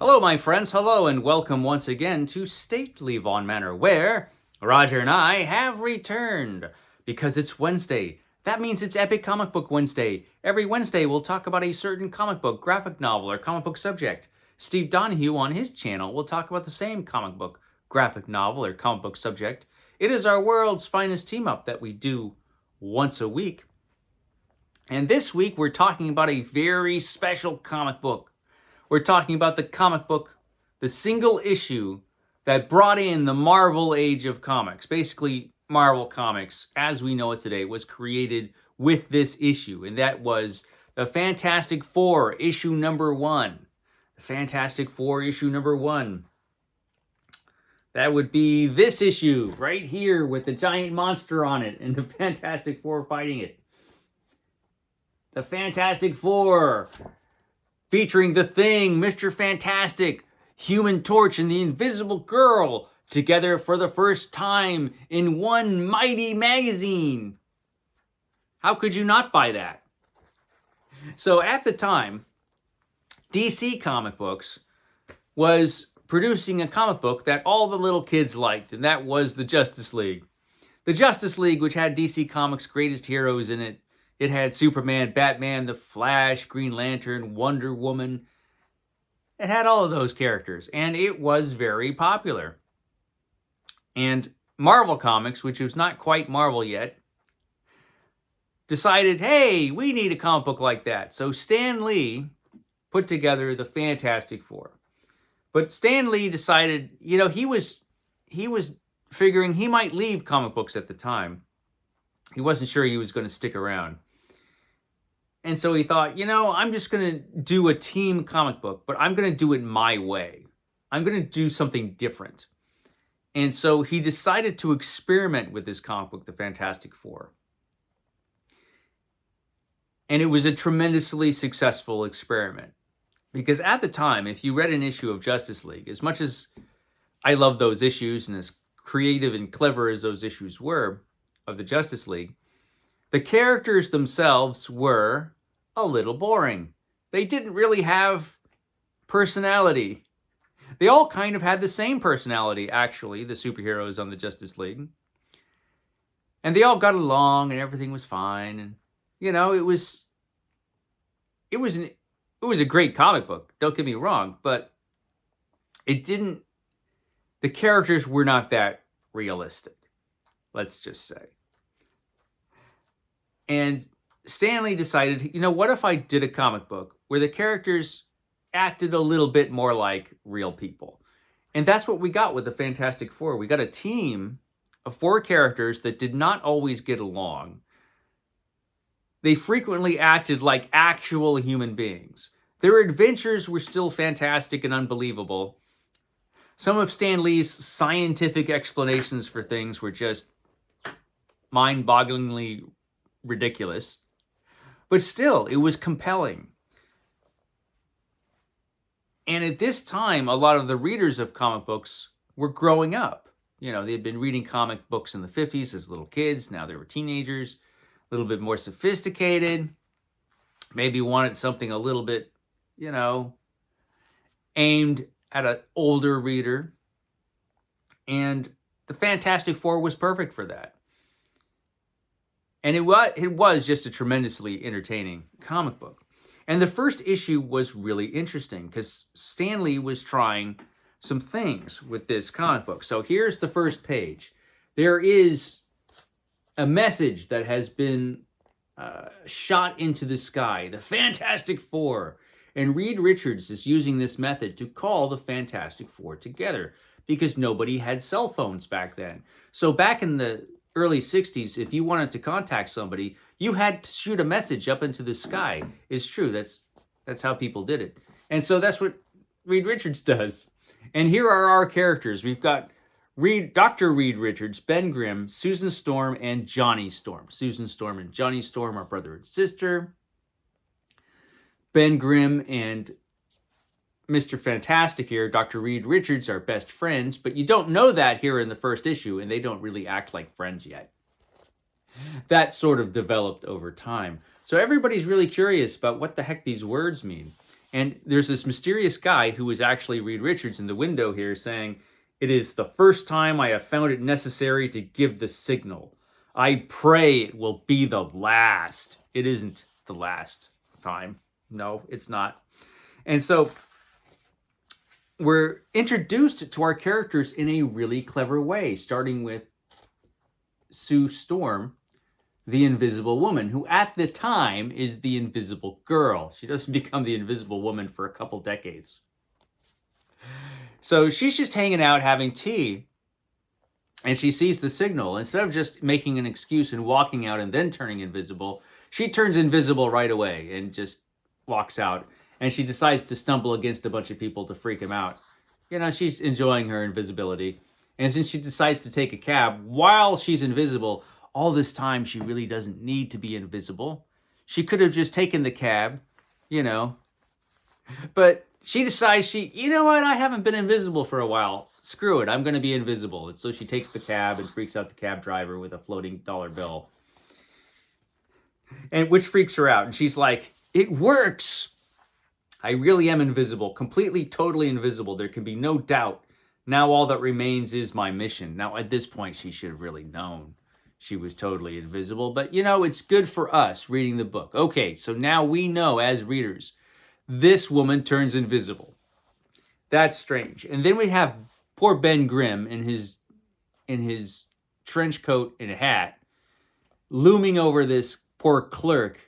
Hello, my friends. Hello, and welcome once again to Stately Von Manor, where Roger and I have returned because it's Wednesday. That means it's Epic Comic Book Wednesday. Every Wednesday, we'll talk about a certain comic book, graphic novel, or comic book subject. Steve Donoghue on his channel will talk about the same comic book, graphic novel, or comic book subject. It is our world's finest team up that we do once a week. And this week, we're talking about a very special comic book. We're talking about the comic book, the single issue that brought in the Marvel age of comics. Basically, Marvel Comics, as we know it today, was created with this issue, and that was the Fantastic Four, issue number 1. The Fantastic Four, issue number 1. That would be this issue right here with the giant monster on it and the Fantastic Four fighting it. The Fantastic Four, featuring The Thing, Mr. Fantastic, Human Torch, and the Invisible Girl, together for the first time in one mighty magazine. How could you not buy that? So at the time, DC Comic Books was producing a comic book that all the little kids liked, and that was the Justice League. The Justice League, which had DC Comics' greatest heroes in it. It had Superman, Batman, The Flash, Green Lantern, Wonder Woman. It had all of those characters, and it was very popular. And Marvel Comics, which was not quite Marvel yet, decided, hey, we need a comic book like that. So Stan Lee put together the Fantastic Four. But Stan Lee decided, he was figuring he might leave comic books at the time. He wasn't sure he was going to stick around. And so he thought, I'm just going to do a team comic book, but I'm going to do it my way. I'm going to do something different. And so he decided to experiment with this comic book, The Fantastic Four. And it was a tremendously successful experiment. Because at the time, if you read an issue of Justice League, as much as I love those issues and as creative and clever as those issues were of the Justice League, the characters themselves were a little boring. They didn't really have personality. They all kind of had the same personality, actually, the superheroes on the Justice League. And they all got along and everything was fine. And, it was a great comic book, don't get me wrong, but the characters were not that realistic, let's just say. And Stan Lee decided, what if I did a comic book where the characters acted a little bit more like real people? And that's what we got with the Fantastic Four. We got a team of 4 characters that did not always get along. They frequently acted like actual human beings. Their adventures were still fantastic and unbelievable. Some of Stan Lee's scientific explanations for things were just mind-bogglingly ridiculous. But still, it was compelling. And at this time, a lot of the readers of comic books were growing up. They had been reading comic books in the 50s as little kids. Now they were teenagers, a little bit more sophisticated. Maybe wanted something a little bit, aimed at an older reader. And the Fantastic Four was perfect for that. And it was just a tremendously entertaining comic book. And the first issue was really interesting because Stan Lee was trying some things with this comic book. So here's the first page. There is a message that has been shot into the sky, the Fantastic Four. And Reed Richards is using this method to call the Fantastic Four together because nobody had cell phones back then. So back in the early 60s, if you wanted to contact somebody, you had to shoot a message up into the sky. It's true. That's how people did it. And so that's what Reed Richards does. And here are our characters. We've got Dr. Reed Richards, Ben Grimm, Susan Storm, and Johnny Storm. Susan Storm and Johnny Storm are brother and sister. Ben Grimm and Mr. Fantastic here, Dr. Reed Richards, are best friends, but you don't know that here in the first issue, and they don't really act like friends yet. That sort of developed over time. So everybody's really curious about what the heck these words mean. And there's this mysterious guy who is actually Reed Richards in the window here saying, "It is the first time I have found it necessary to give the signal. I pray it will be the last." It isn't the last time. No, it's not. And so we're introduced to our characters in a really clever way, starting with Sue Storm, the Invisible Woman, who at the time is the Invisible Girl. She doesn't become the Invisible Woman for a couple decades. So she's just hanging out having tea, and she sees the signal. Instead of just making an excuse and walking out and then turning invisible, she turns invisible right away and just walks out. And she decides to stumble against a bunch of people to freak them out. You know, she's enjoying her invisibility. And since she decides to take a cab while she's invisible, all this time she really doesn't need to be invisible. She could have just taken the cab, you know. But she decides you know what, I haven't been invisible for a while. Screw it, I'm going to be invisible. And so she takes the cab and freaks out the cab driver with a floating dollar bill. And which freaks her out. And she's like, "It works. I really am invisible, completely, totally invisible. There can be no doubt. Now all that remains is my mission." Now, at this point, she should have really known she was totally invisible. But, you know, it's good for us reading the book. Okay, so now we know as readers, this woman turns invisible. That's strange. And then we have poor Ben Grimm in his trench coat and hat looming over this poor clerk.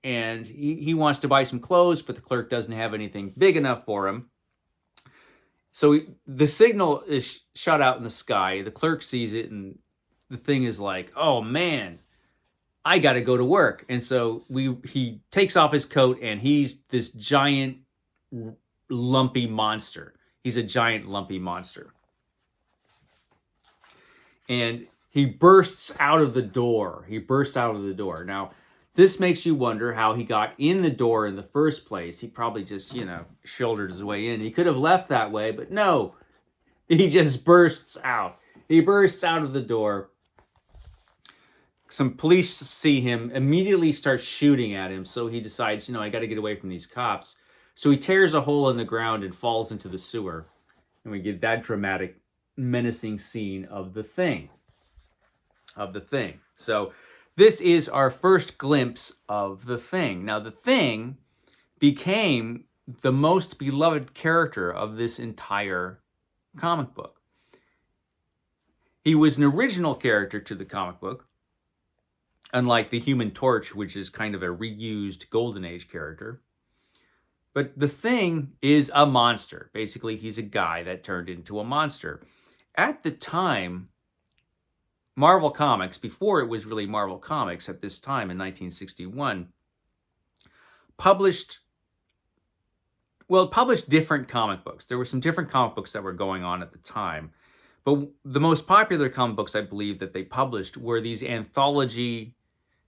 And he wants to buy some clothes, but the clerk doesn't have anything big enough for him. So the signal is shot out in the sky. The clerk sees it, and the thing is like, "Oh man, I got to go to work." And so he takes off his coat, and he's this giant, lumpy monster. He's a giant, lumpy monster. And he bursts out of the door. Now, this makes you wonder how he got in the door in the first place. He probably just, shouldered his way in. He could have left that way, but no. He just bursts out. He bursts out of the door. Some police see him, immediately start shooting at him. So he decides, I got to get away from these cops. So he tears a hole in the ground and falls into the sewer. And we get that dramatic, menacing scene of the Thing. So this is our first glimpse of the Thing. Now, the Thing became the most beloved character of this entire comic book. He was an original character to the comic book, unlike the Human Torch, which is kind of a reused Golden Age character. But the Thing is a monster. Basically, he's a guy that turned into a monster. At the time, Marvel Comics, before it was really Marvel Comics at this time in 1961, published different comic books. There were some different comic books that were going on at the time. But the most popular comic books, I believe, that they published were these anthology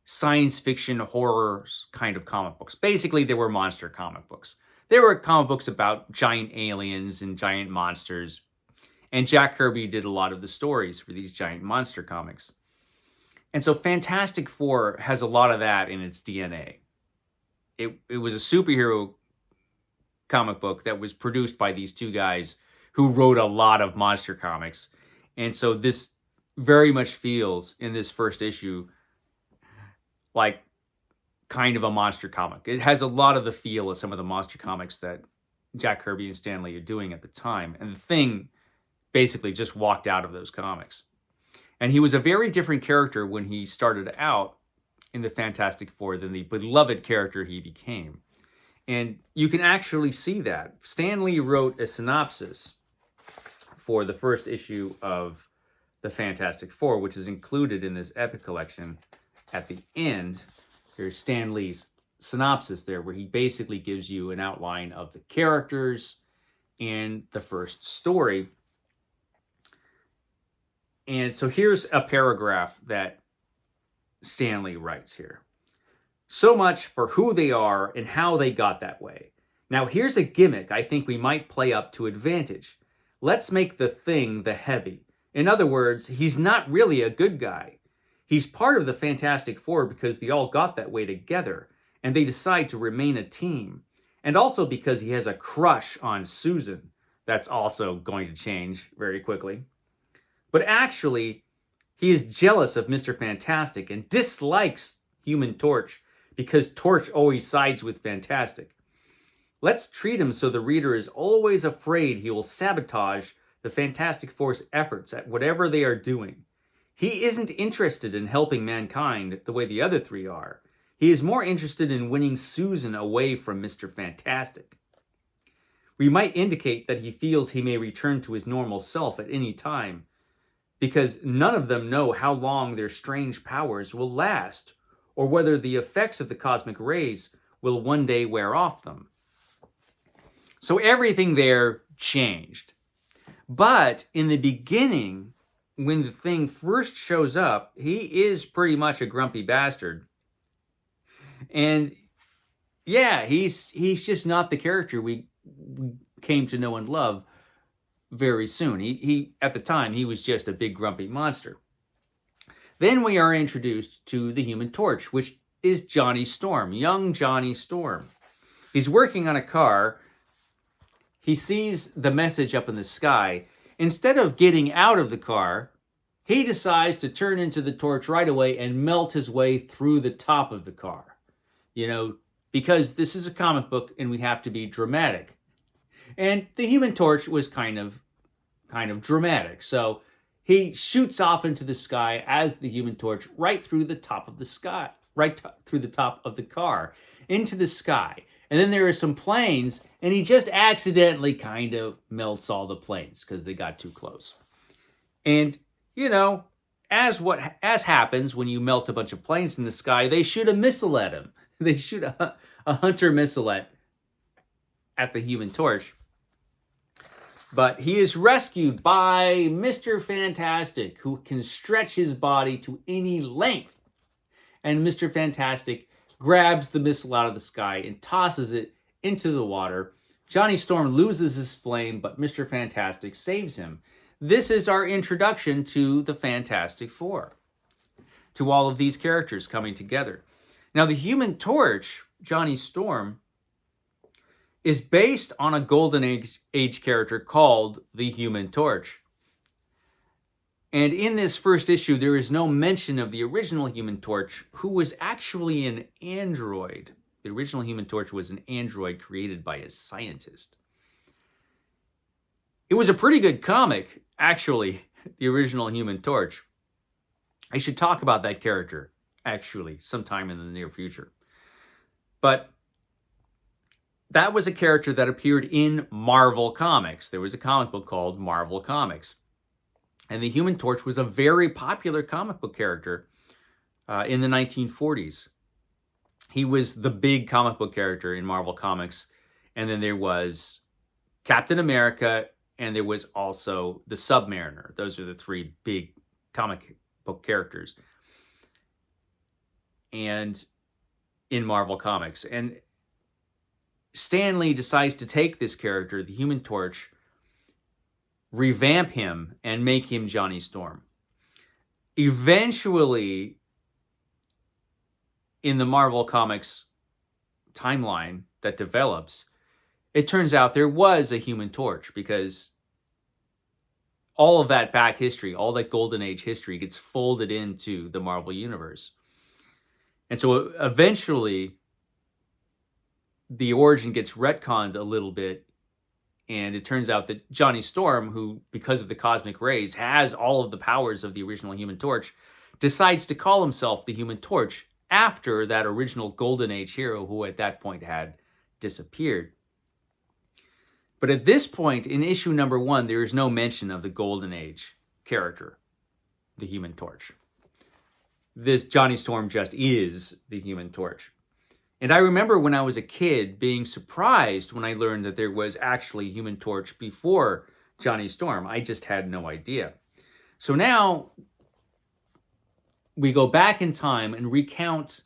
science fiction horror kind of comic books. Basically, they were monster comic books. There were comic books about giant aliens and giant monsters. And Jack Kirby did a lot of the stories for these giant monster comics. And so Fantastic Four has a lot of that in its DNA. It was a superhero comic book that was produced by these two guys who wrote a lot of monster comics. And so this very much feels, in this first issue, like kind of a monster comic. It has a lot of the feel of some of the monster comics that Jack Kirby and Stan Lee are doing at the time. And the Thing basically just walked out of those comics. And he was a very different character when he started out in the Fantastic Four than the beloved character he became. And you can actually see that. Stan Lee wrote a synopsis for the first issue of the Fantastic Four, which is included in this Epic collection at the end. Here's Stan Lee's synopsis there, where he basically gives you an outline of the characters and the first story. And so here's a paragraph that Stan Lee writes here. "So much for who they are and how they got that way. Now here's a gimmick I think we might play up to advantage. Let's make the Thing the heavy. In other words, he's not really a good guy. He's part of the Fantastic Four because they all got that way together, and they decide to remain a team. And also because he has a crush on Susan. That's also going to change very quickly. But actually, he is jealous of Mr. Fantastic and dislikes Human Torch because Torch always sides with Fantastic. Let's treat him so the reader is always afraid he will sabotage the Fantastic Four's efforts at whatever they are doing. He isn't interested in helping mankind the way the other three are. He is more interested in winning Susan away from Mr. Fantastic. We might indicate that he feels he may return to his normal self at any time, because none of them know how long their strange powers will last, or whether the effects of the cosmic rays will one day wear off them. So everything there changed. But in the beginning, when the Thing first shows up, he is pretty much a grumpy bastard. And yeah, he's just not the character we came to know and love very soon. He at the time, he was just a big grumpy monster. Then we are introduced to the Human Torch, which is Johnny Storm, young Johnny Storm. He's working on a car. He sees the message up in the sky. Instead of getting out of the car, he decides to turn into the torch right away and melt his way through the top of the car. You know, because this is a comic book and we have to be dramatic. And the Human Torch was kind of dramatic. So he shoots off into the sky as the Human Torch right through the top of the sky, through the top of the car, into the sky. And then there are some planes, and he just accidentally kind of melts all the planes because they got too close. And, you know, as happens when you melt a bunch of planes in the sky, they shoot a missile at him. They shoot a Hunter missile at the Human Torch. But he is rescued by Mr. Fantastic, who can stretch his body to any length. And Mr. Fantastic grabs the missile out of the sky and tosses it into the water. Johnny Storm loses his flame, but Mr. Fantastic saves him. This is our introduction to the Fantastic Four, to all of these characters coming together. Now, the Human Torch, Johnny Storm, is based on a Golden Age character called the Human Torch. And in this first issue, there is no mention of the original Human Torch, who was actually an android. The original Human Torch was an android created by a scientist. It was a pretty good comic, actually, the original Human Torch. I should talk about that character, actually, sometime in the near future. But that was a character that appeared in Marvel Comics. There was a comic book called Marvel Comics. And the Human Torch was a very popular comic book character in the 1940s. He was the big comic book character in Marvel Comics. And then there was Captain America, and there was also the Submariner. Those are the three big comic book characters and in Marvel Comics. And Stan Lee decides to take this character, the Human Torch, revamp him, and make him Johnny Storm. Eventually, in the Marvel Comics timeline that develops, it turns out there was a Human Torch, because all of that back history, all that Golden Age history gets folded into the Marvel Universe. And so eventually, the origin gets retconned a little bit, and it turns out that Johnny Storm, who, because of the cosmic rays, has all of the powers of the original Human Torch, decides to call himself the Human Torch after that original Golden Age hero who at that point had disappeared. But at this point, in issue number 1, there is no mention of the Golden Age character, the Human Torch. This Johnny Storm just is the Human Torch. And I remember when I was a kid being surprised when I learned that there was actually a Human Torch before Johnny Storm. I just had no idea. So now we go back in time and recount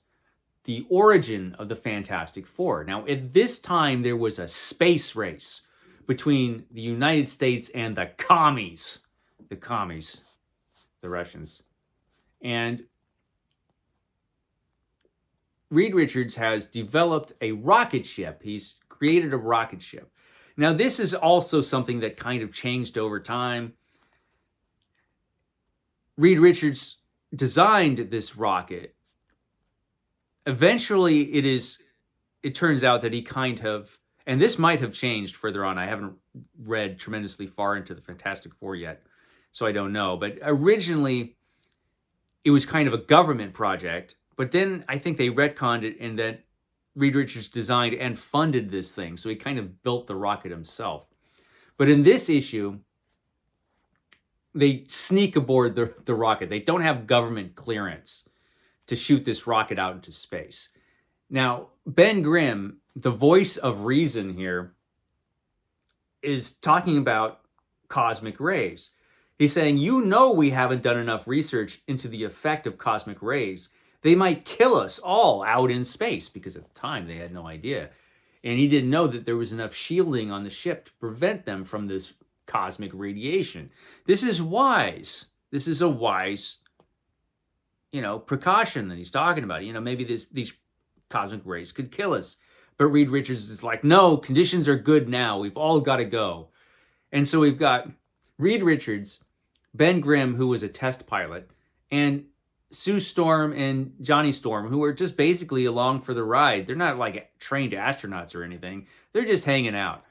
the origin of the Fantastic Four. Now, at this time, there was a space race between the United States and the commies. The Russians. And Reed Richards has developed a rocket ship. He's created a rocket ship. Now, this is also something that kind of changed over time. Reed Richards designed this rocket. Eventually, it turns out that he kind of, and this might have changed further on. I haven't read tremendously far into the Fantastic Four yet, so I don't know. But originally, it was kind of a government project. But then I think they retconned it, and that Reed Richards designed and funded this thing. So he kind of built the rocket himself. But in this issue, they sneak aboard the rocket. They don't have government clearance to shoot this rocket out into space. Now, Ben Grimm, the voice of reason here, is talking about cosmic rays. He's saying, we haven't done enough research into the effect of cosmic rays. They might kill us all out in space, because at the time they had no idea. And he didn't know that there was enough shielding on the ship to prevent them from this cosmic radiation. This is wise. This is a wise, precaution that he's talking about. Maybe these cosmic rays could kill us. But Reed Richards is like, no, conditions are good now. We've all got to go. And so we've got Reed Richards, Ben Grimm, who was a test pilot, and Sue Storm and Johnny Storm, who are just basically along for the ride. They're not like trained astronauts or anything. They're just hanging out.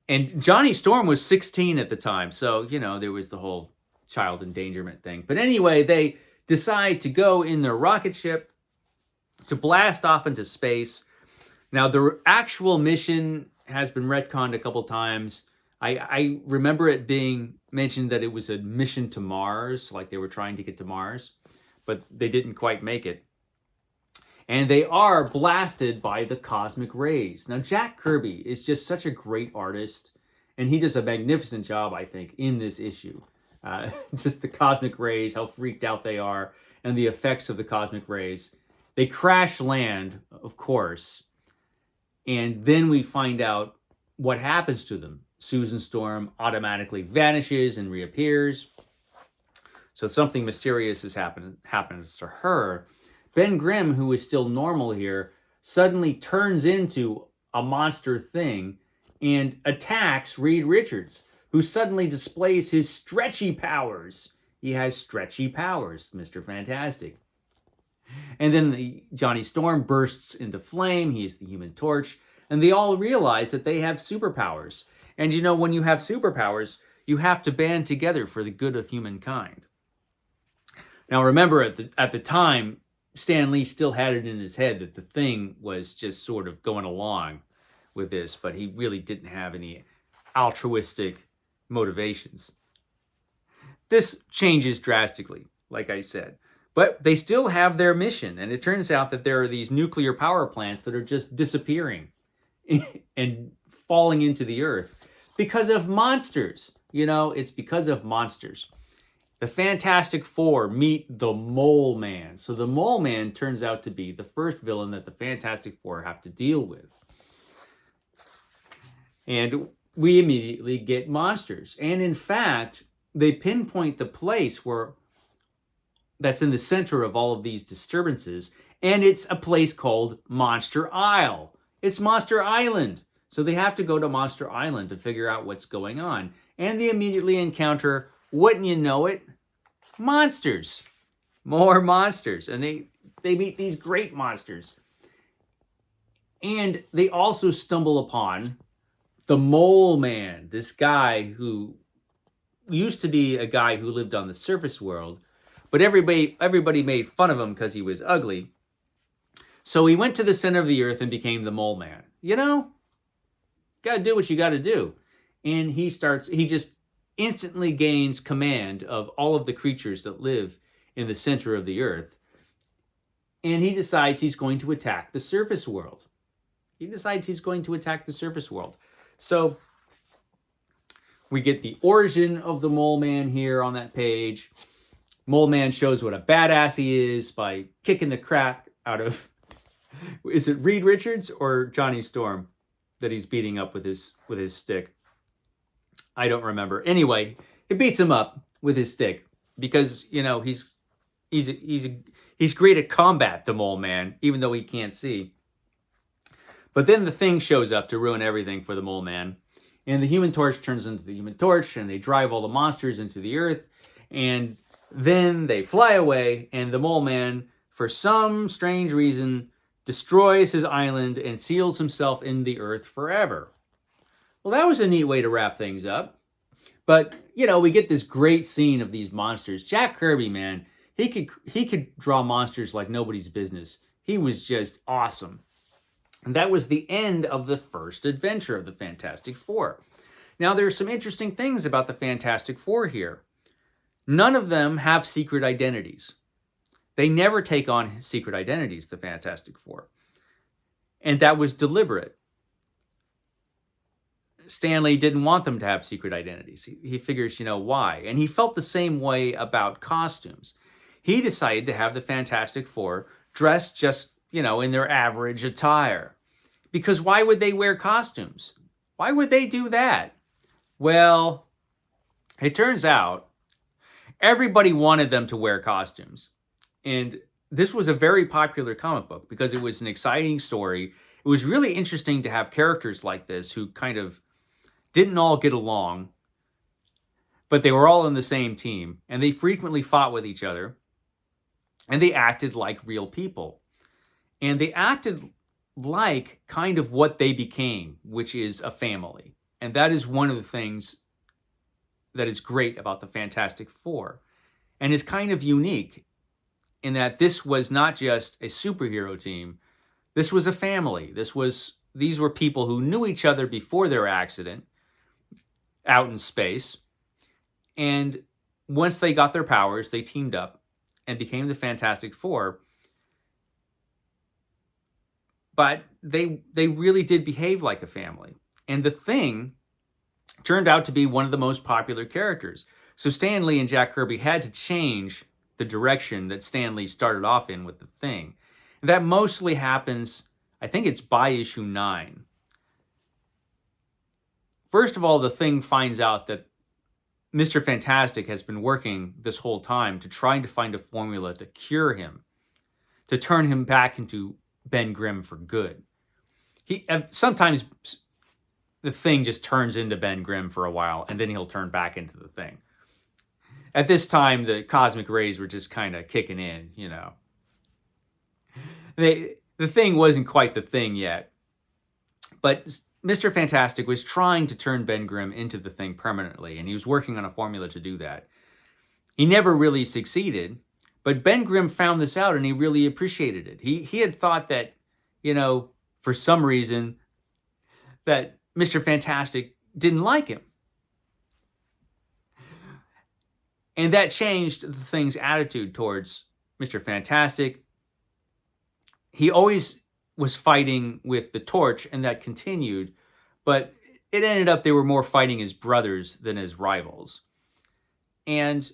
And Johnny Storm was 16 at the time. So, there was the whole child endangerment thing. But anyway, they decide to go in their rocket ship to blast off into space. Now, the actual mission has been retconned a couple times. I remember it being mentioned that it was a mission to Mars, like they were trying to get to Mars, but they didn't quite make it. And they are blasted by the cosmic rays. Now, Jack Kirby is just such a great artist, and he does a magnificent job, I think, in this issue. Just the cosmic rays, how freaked out they are, and the effects of the cosmic rays. They crash land, of course, and then we find out what happens to them. Susan Storm automatically vanishes and reappears. So something mysterious happens to her. Ben Grimm, who is still normal here, suddenly turns into a monster thing and attacks Reed Richards, who suddenly displays his stretchy powers. He has stretchy powers, Mr. Fantastic. And then Johnny Storm bursts into flame. He is the Human Torch. And they all realize that they have superpowers. And when you have superpowers, you have to band together for the good of humankind. Now, remember, at the time, Stan Lee still had it in his head that the Thing was just sort of going along with this, but he really didn't have any altruistic motivations. This changes drastically, like I said. But they still have their mission, and it turns out that there are these nuclear power plants that are just disappearing and falling into the earth because of monsters. It's because of monsters. The Fantastic Four meet the Mole Man. So the Mole Man turns out to be the first villain that the Fantastic Four have to deal with. And we immediately get monsters. And in fact, they pinpoint the place that's in the center of all of these disturbances, and it's a place called Monster Isle. It's Monster Island. So they have to go to Monster Island to figure out what's going on. And they immediately encounter, wouldn't you know it, monsters. More monsters. And they meet these great monsters. And they also stumble upon the Mole Man, this guy who used to be a guy who lived on the surface world, but everybody made fun of him because he was ugly. So he went to the center of the earth and became the Mole Man. Gotta do what you gotta do. And he just instantly gains command of all of the creatures that live in the center of the earth. And he decides he's going to attack the surface world. So we get the origin of the Mole Man here on that page. Mole Man shows what a badass he is by kicking the crap out of, is it Reed Richards or Johnny Storm that he's beating up with his stick? I don't remember. Anyway, he beats him up with his stick because, he's great at combat, the Mole Man, even though he can't see. But then the Thing shows up to ruin everything for the Mole Man. And the Human Torch turns into the Human Torch, and they drive all the monsters into the earth. And then they fly away, and the Mole Man, for some strange reason, destroys his island and seals himself in the earth forever. Well, that was a neat way to wrap things up. But, we get this great scene of these monsters. Jack Kirby, man, he could draw monsters like nobody's business. He was just awesome. And that was the end of the first adventure of the Fantastic Four. Now, there's some interesting things about the Fantastic Four here. None of them have secret identities. They never take on secret identities, the Fantastic Four. And that was deliberate. Stan Lee didn't want them to have secret identities. He figures, why? And he felt the same way about costumes. He decided to have the Fantastic Four dressed just, in their average attire. Because why would they wear costumes? Why would they do that? Well, it turns out everybody wanted them to wear costumes. And this was a very popular comic book because it was an exciting story. It was really interesting to have characters like this who kind of didn't all get along, but they were all in the same team, and they frequently fought with each other, and they acted like real people. And they acted like kind of what they became, which is a family. And that is one of the things that is great about the Fantastic Four, and is kind of unique in that this was not just a superhero team. This was a family. These were people who knew each other before their accident out in space. And once they got their powers, they teamed up and became the Fantastic Four. But they really did behave like a family. And the Thing turned out to be one of the most popular characters. So Stan Lee and Jack Kirby had to change the direction that Stan Lee started off in with the Thing. And that mostly happens, I think it's by issue 9. First of all, the Thing finds out that Mr. Fantastic has been working this whole time to try to find a formula to cure him, to turn him back into Ben Grimm for good. Sometimes the Thing just turns into Ben Grimm for a while, and then he'll turn back into the Thing. At this time, the cosmic rays were just kind of kicking in, The Thing wasn't quite the Thing yet. But Mr. Fantastic was trying to turn Ben Grimm into the Thing permanently, and he was working on a formula to do that. He never really succeeded, but Ben Grimm found this out, and he really appreciated it. He had thought that, for some reason, that Mr. Fantastic didn't like him. And that changed the Thing's attitude towards Mr. Fantastic. He always was fighting with the Torch, and that continued. But it ended up they were more fighting as brothers than as rivals. And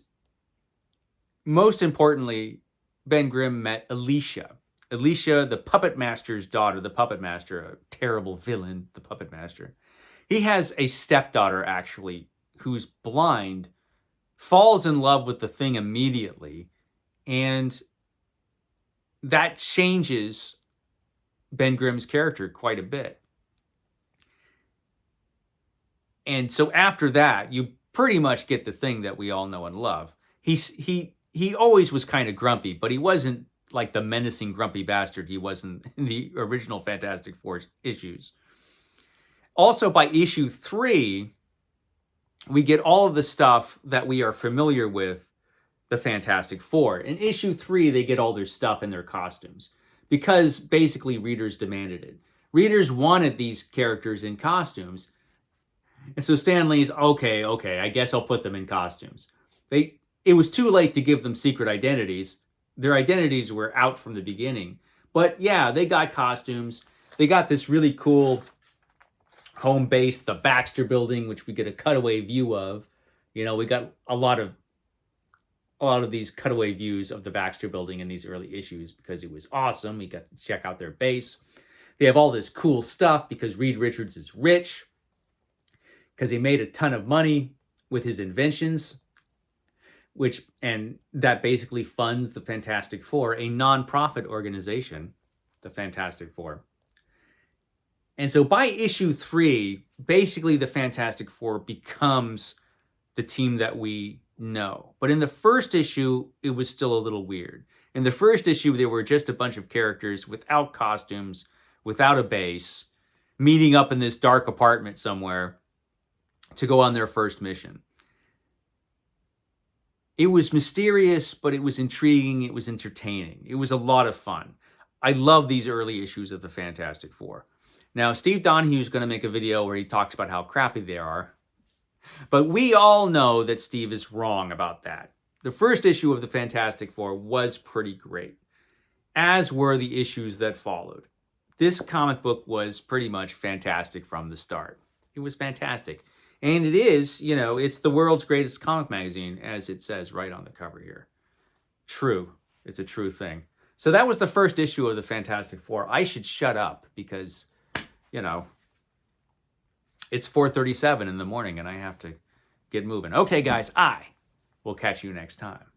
most importantly, Ben Grimm met Alicia. Alicia, the Puppet Master's daughter, the Puppet Master, a terrible villain, the Puppet Master. He has a stepdaughter, actually, who's blind, falls in love with the Thing immediately, and that changes Ben Grimm's character quite a bit. And so after that, you pretty much get the Thing that we all know and love. He always was kind of grumpy, but he wasn't like the menacing grumpy bastard he was in the original Fantastic Four issues. Also, by issue 3, we get all of the stuff that we are familiar with the Fantastic Four. In issue 3, they get all their stuff and their costumes because basically readers demanded it. Readers wanted these characters in costumes. And so Stan Lee's, okay, I guess I'll put them in costumes. It was too late to give them secret identities. Their identities were out from the beginning. But yeah, they got costumes. They got this really cool home base, the Baxter Building, which we get a cutaway view of. We got a lot of these cutaway views of the Baxter Building in these early issues because it was awesome. We got to check out their base. They have all this cool stuff because Reed Richards is rich because he made a ton of money with his inventions, and that basically funds the Fantastic Four, a non-profit organization, the Fantastic Four. And so by issue 3, basically the Fantastic Four becomes the team that we know. But in the first issue, it was still a little weird. In the first issue, there were just a bunch of characters without costumes, without a base, meeting up in this dark apartment somewhere to go on their first mission. It was mysterious, but it was intriguing. It was entertaining. It was a lot of fun. I love these early issues of the Fantastic Four. Now, Steve Donoghue is going to make a video where he talks about how crappy they are. But we all know that Steve is wrong about that. The first issue of the Fantastic Four was pretty great, as were the issues that followed. This comic book was pretty much fantastic from the start. It was fantastic. And it is, you know, it's the world's greatest comic magazine, as it says right on the cover here. True. It's a true thing. So that was the first issue of the Fantastic Four. I should shut up because, you know, it's 4:37 in the morning and I have to get moving. Okay, guys, I will catch you next time.